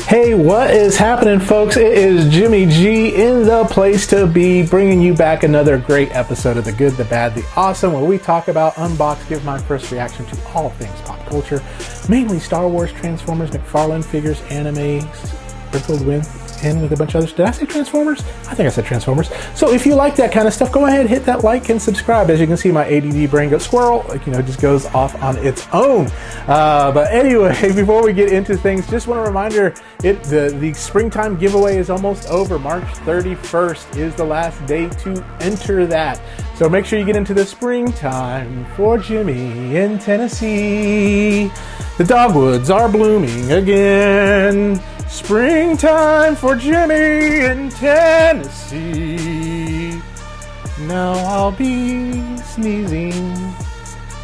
Hey, what is happening, folks? It is Jimmy G in the place to be, bringing you back another great episode of The Good, the Bad, the Awesome, where we talk about, unbox, give my first reaction to all things pop culture, mainly Star Wars, Transformers, McFarlane figures, anime, sprinkled with a bunch of others. Did I say Transformers? I think I said Transformers. So if you like that kind of stuff, go ahead, hit that like and subscribe. As you can see, my ADD brain goes squirrel, just goes off on its own. But anyway, before we get into things, just want to reminder, the springtime giveaway is almost over. March 31st is the last day to enter that. So make sure you get into the springtime for Jimmy in Tennessee. The dogwoods are blooming again. Springtime for Jimmy in Tennessee. Now I'll be sneezing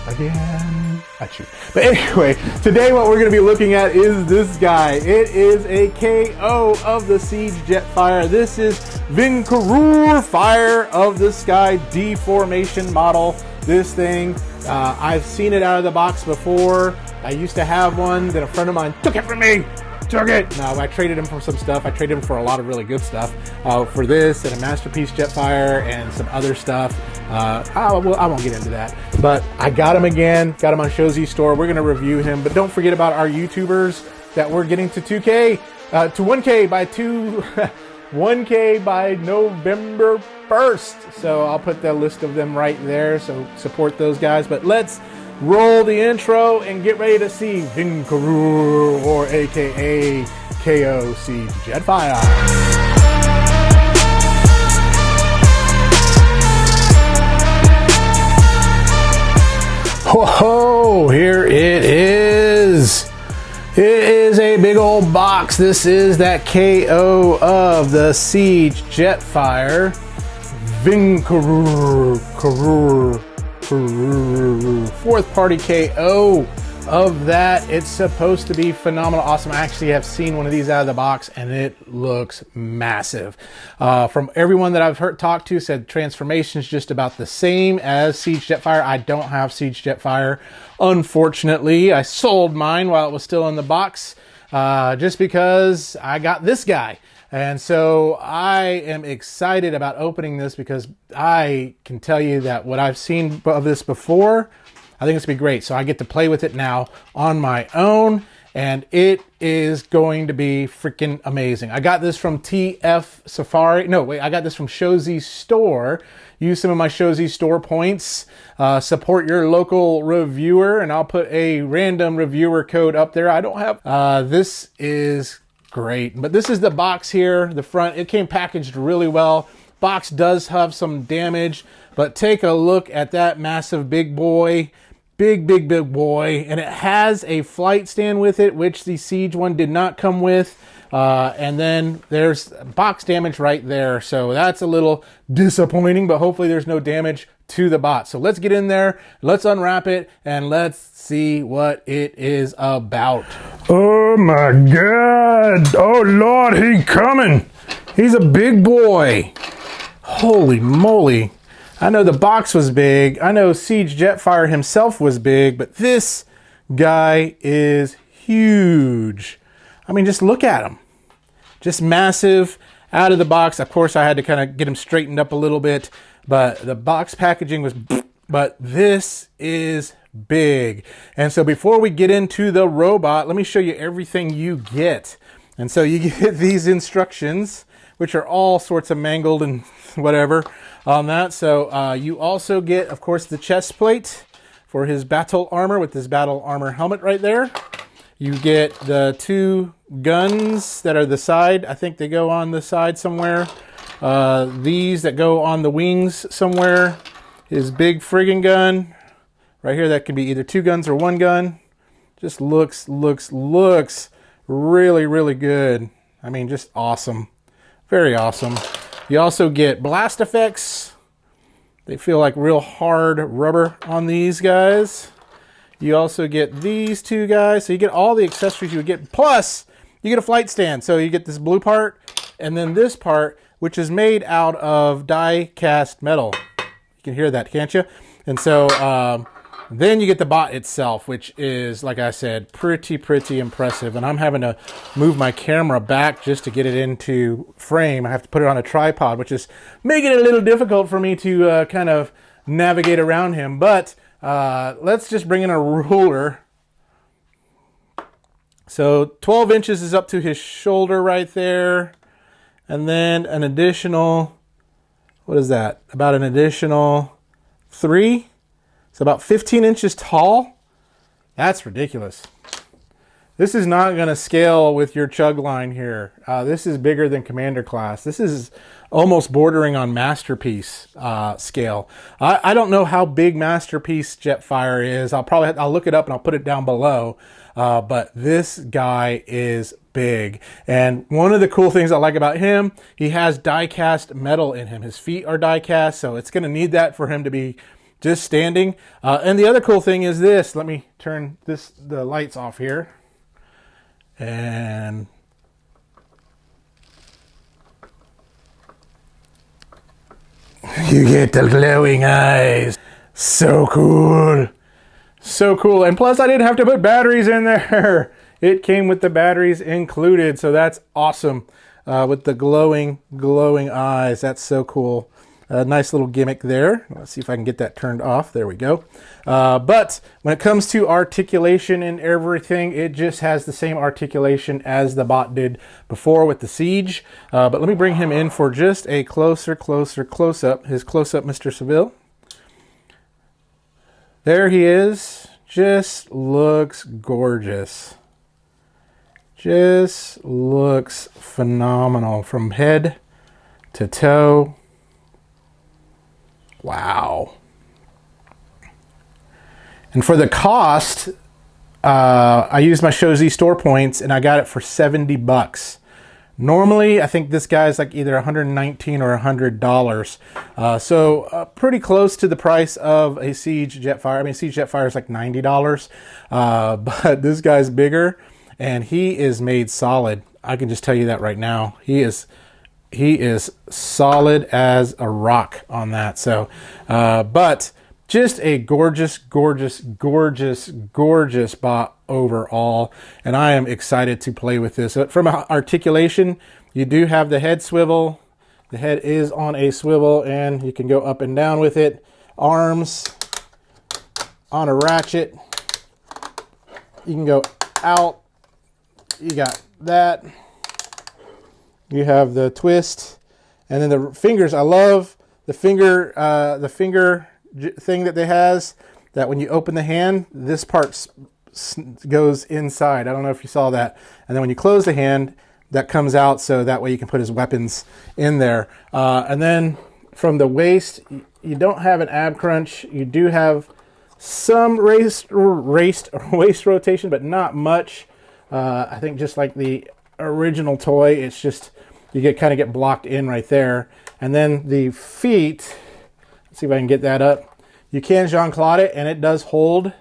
again. Achoo. But anyway, today what we're going to be looking at is this guy. It is a KO of the Siege Jetfire. This is Vincoroor Fire of the Sky deformation model. This thing, I've seen it out of the box before. I used to have one, then a friend of mine took it from me. Took it! No, I traded him for some stuff. I traded him for a lot of really good stuff. For this and a Masterpiece Jetfire and some other stuff. I won't get into that. But I got him again. Got him on SHFiguarts store. We're going to review him. But don't forget about our YouTubers that we're getting to 2K, to 1K by 1K by November 1st. So I'll put the list of them right there. So support those guys. But let's roll the intro and get ready to see Vincoroor, or aka KO Siege Jetfire. Whoa, here it is. It is a big old box. This is that KO of the Siege Jetfire. Vincoroor. Fourth party KO of that. It's supposed to be phenomenal, awesome. I actually have seen one of these out of the box and it looks massive. From everyone that I've talked to said transformation is just about the same as Siege Jetfire. I don't have Siege Jetfire, unfortunately. I sold mine while it was still in the box, just because I got this guy. And so I am excited about opening this because I can tell you that what I've seen of this before, I think it's going to be great. So I get to play with it now on my own, and it is going to be freaking amazing. I got this from TF Safari. No, wait, I got this from SHFiguarts store. Use some of my SHFiguarts store points. Support your local reviewer, and I'll put a random reviewer code up there. I don't have... this is great. But this is the box here, the front. It came packaged really well. Box does have some damage, but take a look at that massive big boy. Big boy. And it has a flight stand with it, which the Siege one did not come with. And then there's box damage right there. So that's a little disappointing, but hopefully there's no damage to the box. So let's get in there, let's unwrap it, and let's see what it is about. Oh my God! Oh Lord, he coming! He's a big boy. Holy moly. I know the box was big. I know Siege Jetfire himself was big, but this guy is huge. I mean, just look at him. Just massive out of the box. Of course, I had to kind of get him straightened up a little bit, but the box packaging was... But this is big. And so before we get into the robot, let me show you everything you get. And so you get these instructions, which are all sorts of mangled and whatever on that. So you also get, of course, the chest plate for his battle armor with this battle armor helmet right there. You get the two guns that are the side. I think they go on the side somewhere. These that go on the wings somewhere. His big friggin' gun right here, that can be either two guns or one gun. Just looks really good. I mean, just awesome. Very awesome. You also get blast effects. They feel like real hard rubber on these guys. You also get these two guys. So you get all the accessories you would get. Plus, you get a flight stand. So you get this blue part and then this part, which is made out of die cast metal. You can hear that, can't you? And so Then you get the bot itself, which is, like I said, pretty impressive. And I'm having to move my camera back just to get it into frame. I have to put it on a tripod, which is making it a little difficult for me to kind of navigate around him. But let's just bring in a ruler. So 12 inches is up to his shoulder right there. And then an additional, what is that? About an additional 3. It's about 15 inches tall. That's ridiculous. This is not going to scale with your chug line here. This is bigger than Commander class. This is almost bordering on Masterpiece scale. I don't know how big Masterpiece Jetfire is. I'll look it up and I'll put it down below. But this guy is big. And one of the cool things I like about him, he has die-cast metal in him. His feet are die-cast, so it's going to need that for him to be just standing. And the other cool thing is this. Let me turn the lights off here. And you get the glowing eyes. So cool. So cool. And plus I didn't have to put batteries in there. It came with the batteries included. So that's awesome. With the glowing eyes. That's so cool. Nice little gimmick there. Let's see if I can get that turned off. There we go. But when it comes to articulation and everything, it just has the same articulation as the bot did before with the Siege. But let me bring him in for just a closer close-up. His close-up, Mr. Seville. There he is. Just looks gorgeous. Just looks phenomenal from head to toe. Wow. And for the cost, I used my Show Z store points and I got it for 70 bucks. Normally, I think this guy's like either $119 or $100. So pretty close to the price of a Siege Jetfire. I mean, Siege Jetfire is like $90. But this guy's bigger and he is made solid. I can just tell you that right now. He is solid as a rock on that. So, but just a gorgeous bot overall. And I am excited to play with this. From articulation, you do have the head swivel. The head is on a swivel and you can go up and down with it. Arms on a ratchet. You can go out. You got that. You have the twist, and then the fingers. I love the finger thing that they has. That when you open the hand, this part goes inside. I don't know if you saw that. And then when you close the hand, that comes out, so that way you can put his weapons in there. And then from the waist, you don't have an ab crunch. You do have some waist rotation, but not much. I think just like the original toy, it's just you kind of get blocked in right there. And then the feet, let's see if I can get that up. You can Jean-Claude it and it does hold,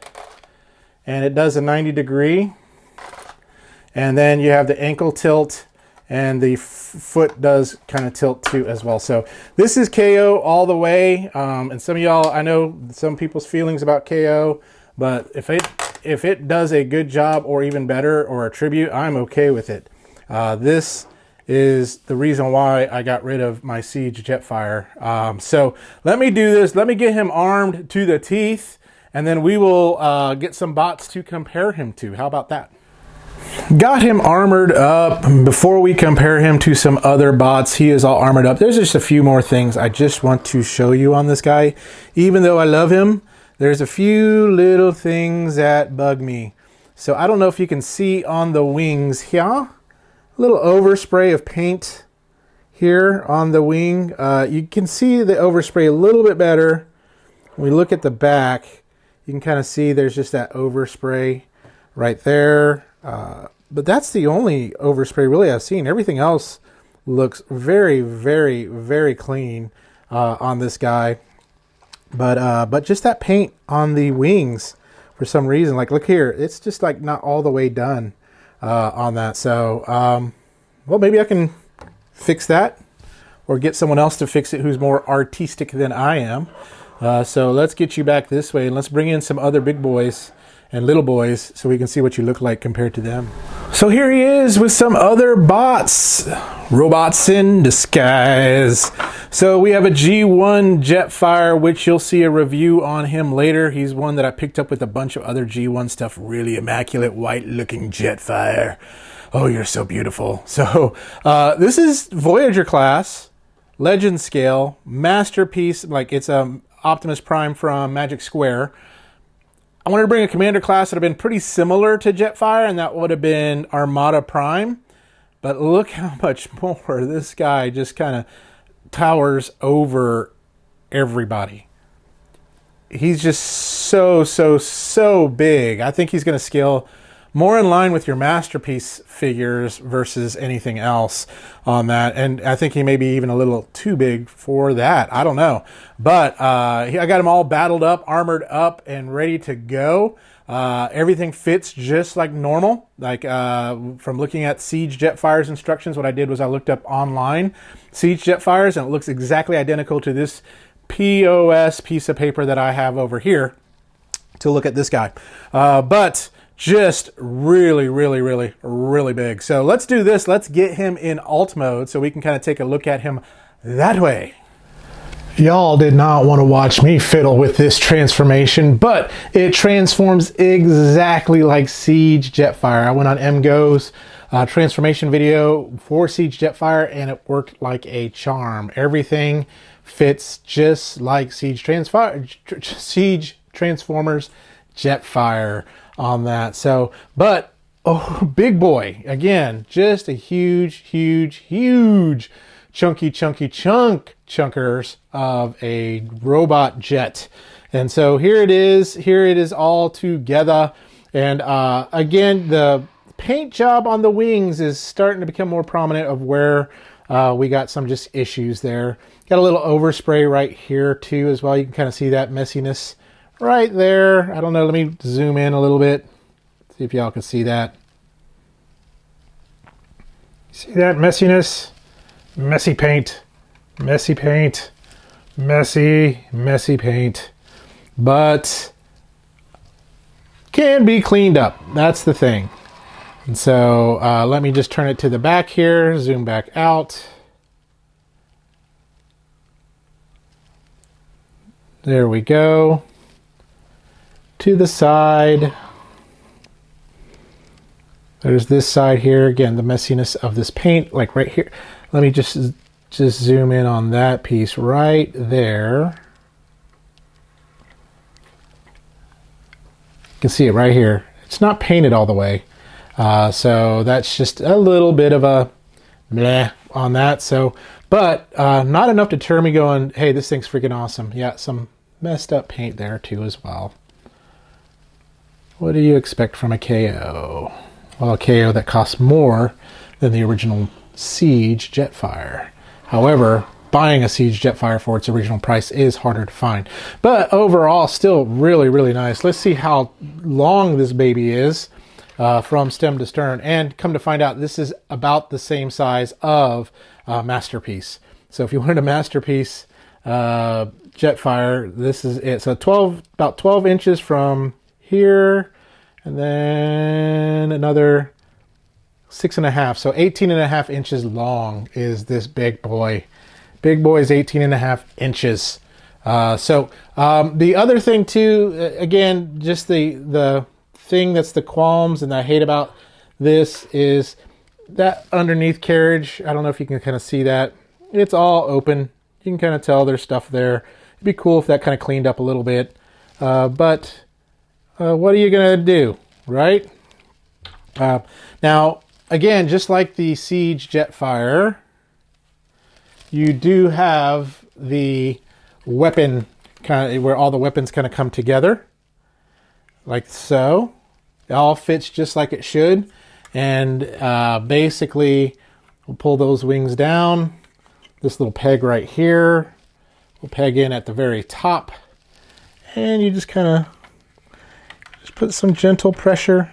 and it does a 90 degree. And then you have the ankle tilt, and the foot does kind of tilt too as well. So this is KO all the way. And some of y'all, I know some people's feelings about KO, but if it does a good job or even better or a tribute, I'm okay with it. This is the reason why I got rid of my Siege Jetfire. So let me do this. Let me get him armed to the teeth, and then we will get some bots to compare him to. How about that? Got him armored up. Before we compare him to some other bots, he is all armored up. There's just a few more things I just want to show you on this guy. Even though I love him, there's a few little things that bug me. So I don't know if you can see on the wings here. Little overspray of paint here on the wing. You can see the overspray a little bit better. When we look at the back, you can kind of see there's just that overspray right there. But that's the only overspray really I've seen. Everything else looks very clean on this guy. But just that paint on the wings for some reason, like look here, it's just like not all the way done on that. So, well, maybe I can fix that or get someone else to fix it who's more artistic than I am. So let's get you back this way and let's bring in some other big boys and little boys so we can see what you look like compared to them. So here he is with some other bots. Robots in disguise. So we have a G1 Jetfire, which you'll see a review on him later. He's one that I picked up with a bunch of other G1 stuff. Really immaculate, white-looking Jetfire. Oh, you're so beautiful. So this is Voyager class, Legend scale, masterpiece. Like it's a Optimus Prime from Magic Square. I wanted to bring a Commander class that would have been pretty similar to Jetfire, and that would have been Armada Prime. But look how much more this guy just kind of towers over everybody. He's just so big. I think he's going to scale more in line with your Masterpiece figures versus anything else on that. And I think he may be even a little too big for that. I don't know. But I got him all battled up, armored up, and ready to go. Everything fits just like normal. Like from looking at Siege Jetfire's instructions, what I did was I looked up online Siege Jetfires, and it looks exactly identical to this POS piece of paper that I have over here to look at this guy. But just really big. So let's do this. Let's get him in alt mode so we can kind of take a look at him that way. Y'all did not want to watch me fiddle with this transformation, but it transforms exactly like Siege Jetfire. I went on MGo's transformation video for Siege Jetfire, and it worked like a charm. Everything fits just like Siege Transformers Jetfire on that. So, but oh, big boy again, just a huge chunkers of a robot jet. And so here it is all together. And again, the paint job on the wings is starting to become more prominent of where we got some just issues there. Got a little overspray right here too as well. You can kind of see that messiness right there. I don't know, let me zoom in a little bit, see if y'all can see that. See that messiness? Messy paint, messy paint, messy paint. But can be cleaned up, that's the thing. And so let me just turn it to the back here, zoom back out. There we go. To the side. There's this side here. Again, the messiness of this paint, like right here. Let me just zoom in on that piece right there. You can see it right here. It's not painted all the way. So that's just a little bit of a bleh on that. So, but not enough to turn me going, hey, this thing's freaking awesome. Yeah, some messed up paint there too as well. What do you expect from a KO? Well, a KO that costs more than the original Siege Jetfire. However, buying a Siege Jetfire for its original price is harder to find. But overall, still really nice. Let's see how long this baby is from stem to stern. And come to find out, this is about the same size of Masterpiece. So if you wanted a Masterpiece Jetfire, this is it. So about 12 inches from here, and then another 6.5. So 18.5 inches long is this big boy. Big boy is 18.5 inches. So the other thing too, again, just the thing that's the qualms and I hate about this is that underneath carriage. I don't know if you can kind of see that. It's all open. You can kind of tell there's stuff there. It'd be cool if that kind of cleaned up a little bit. But what are you going to do, right? Now, again, just like the Siege Jetfire, you do have the weapon kind of where all the weapons kind of come together, like so. It all fits just like it should. And basically, we'll pull those wings down. This little peg right here, we'll peg in at the very top. And you just kind of put some gentle pressure,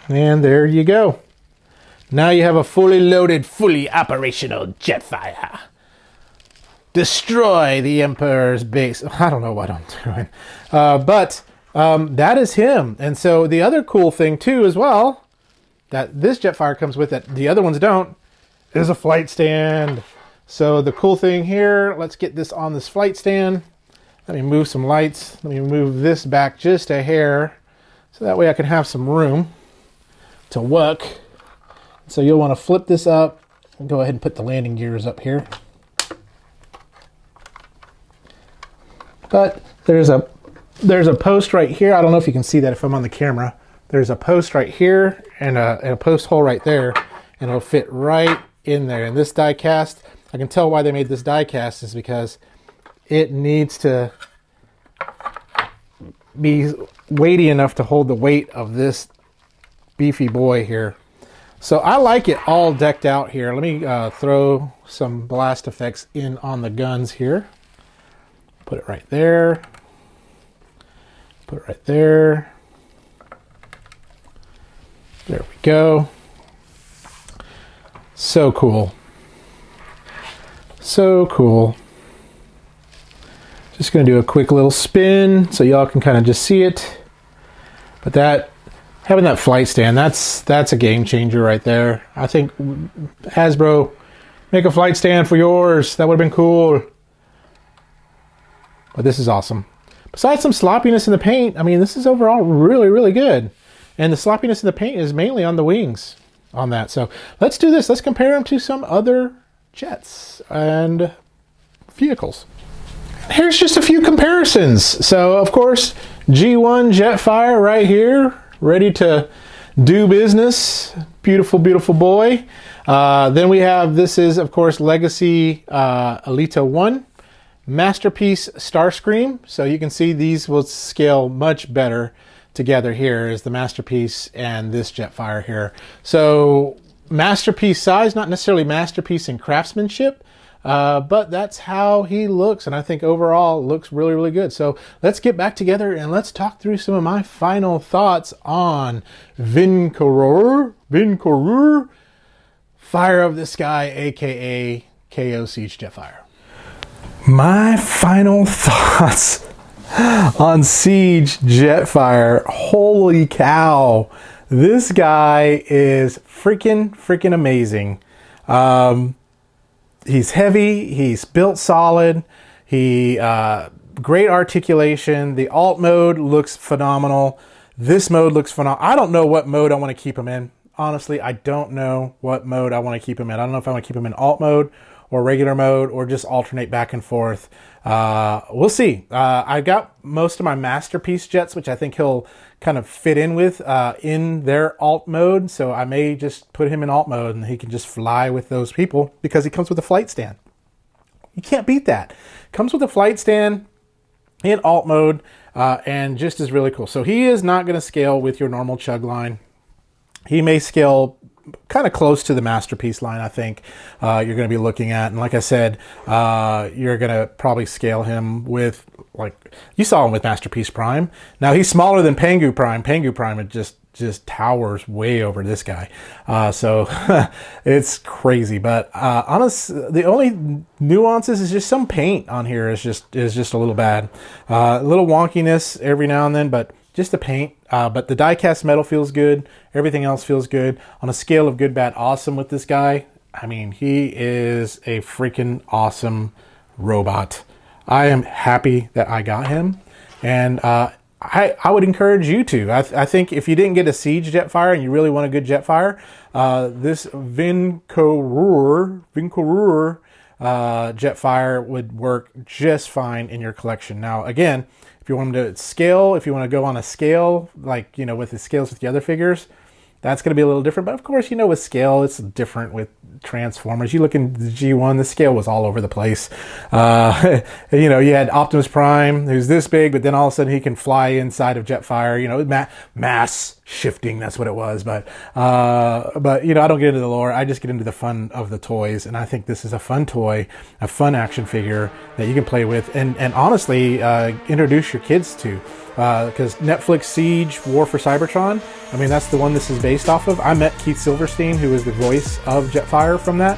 and there you go. Now you have a fully loaded, fully operational Jetfire. destroy the Emperor's base. I don't know what I'm doing. But that is him. And so the other cool thing too as well, that this Jetfire comes with that the other ones don't, is a flight stand. So the cool thing here, let's get this on this flight stand. Let me move some lights. Let me move this back just a hair, so that way I can have some room to work. So you'll want to flip this up and go ahead and put the landing gears up here. But there's a post right here. I don't know if you can see that if I'm on the camera. There's a post right here and a post hole right there, and it'll fit right in there. And this die cast, I can tell why they made this die cast is because it needs to be weighty enough to hold the weight of this beefy boy here. So I like it all decked out here. Let me throw some blast effects in on the guns here. Put it right there. Put it right there. There we go. So cool. So cool. Just going to do a quick little spin so y'all can kind of just see it. But that, having that flight stand, that's a game changer right there. I think Hasbro, make a flight stand for yours. That would have been cool. But this is awesome. Besides some sloppiness in the paint, I mean, this is overall really, really good. And the sloppiness in the paint is mainly on the wings on that. So let's do this. Let's compare them to some other jets and vehicles. Here's just a few comparisons. So, of course, G1 Jetfire right here, ready to do business. Beautiful, beautiful boy. Then we have, this is, of course, Legacy Alita 1. Masterpiece Starscream. So you can see these will scale much better together here is the Masterpiece and this Jetfire here. So masterpiece size, not necessarily masterpiece in craftsmanship, but that's how he looks. And I think overall looks really, really good. So let's get back together and let's talk through some of my final thoughts on Vincoroor Fire of the Sky, aka KO Siege Jetfire. My final thoughts on Siege Jetfire. Holy cow. This guy is freaking amazing. He's heavy. He's built solid. Great articulation. The alt mode looks phenomenal. This mode looks phenomenal. I don't know what mode I want to keep him in. Honestly, I don't know what mode I want to keep him in. I don't know if I want to keep him in alt mode or regular mode, or just alternate back and forth. We'll see. I got most of my Masterpiece jets, which I think he'll kind of fit in with in their alt mode. So I may just put him in alt mode and he can just fly with those people because he comes with a flight stand. You can't beat that. Comes with a flight stand in alt mode and just is really cool. So he is not going to scale with your normal chug line. He may scale kind of close to the Masterpiece line, I think you're going to be looking at. And like I said, you're going to probably scale him with, like, you saw him with Masterpiece Prime. Now he's smaller than Pengu Prime. Pengu Prime, it just towers way over this guy. So it's crazy. But honestly, the only nuances is just some paint on here is just a little bad. A little wonkiness every now and then, but just the paint. But the die-cast metal feels good. Everything else feels good. On a scale of good, bad, awesome with this guy, I mean, he is a freaking awesome robot. I am happy that I got him. And I would encourage you to. I think if you didn't get a Siege Jetfire and you really want a good Jetfire, this Vincoroor Jetfire would work just fine in your collection. Now, again, if you want them to scale, if you want to go on a scale, like, you know, with the scales with the other figures, that's going to be a little different. But of course, you know, with scale, it's different with Transformers. You look in the G1, the scale was all over the place. You know, you had Optimus Prime, who's this big, but then all of a sudden he can fly inside of Jetfire. You know, mass shifting, that's what it was. But you know, I don't get into the lore. I just get into the fun of the toys. And I think this is a fun toy, a fun action figure that you can play with. And honestly, introduce your kids to. Because Netflix Siege War for Cybertron, I mean, that's the one this is based off of. I met Keith Silverstein, who is the voice of Jetfire from that,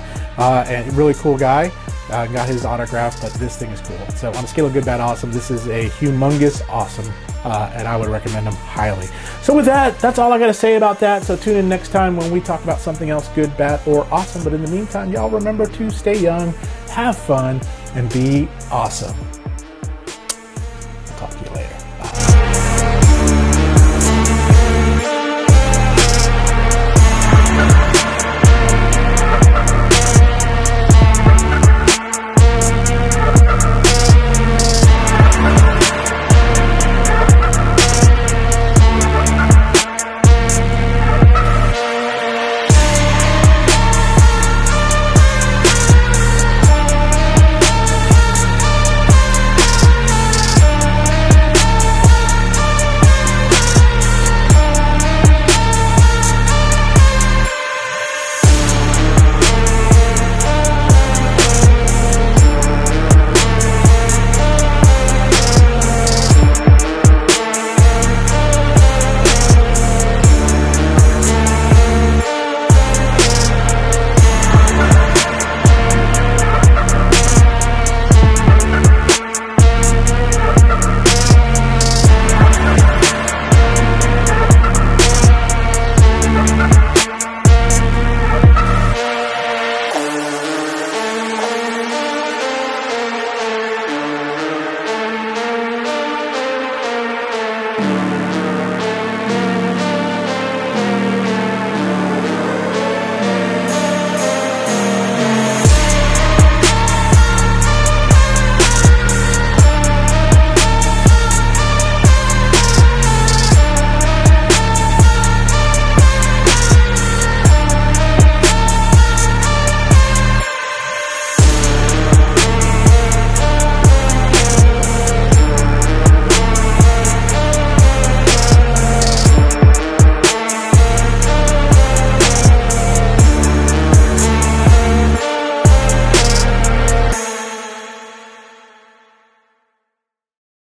and really cool guy. got his autograph, but this thing is cool. So on a scale of good, bad, awesome, this is a humongous awesome, and I would recommend them highly. So with that, that's all I got to say about that. So tune in next time when we talk about something else good, bad, or awesome. But in the meantime, y'all remember to stay young, have fun, and be awesome.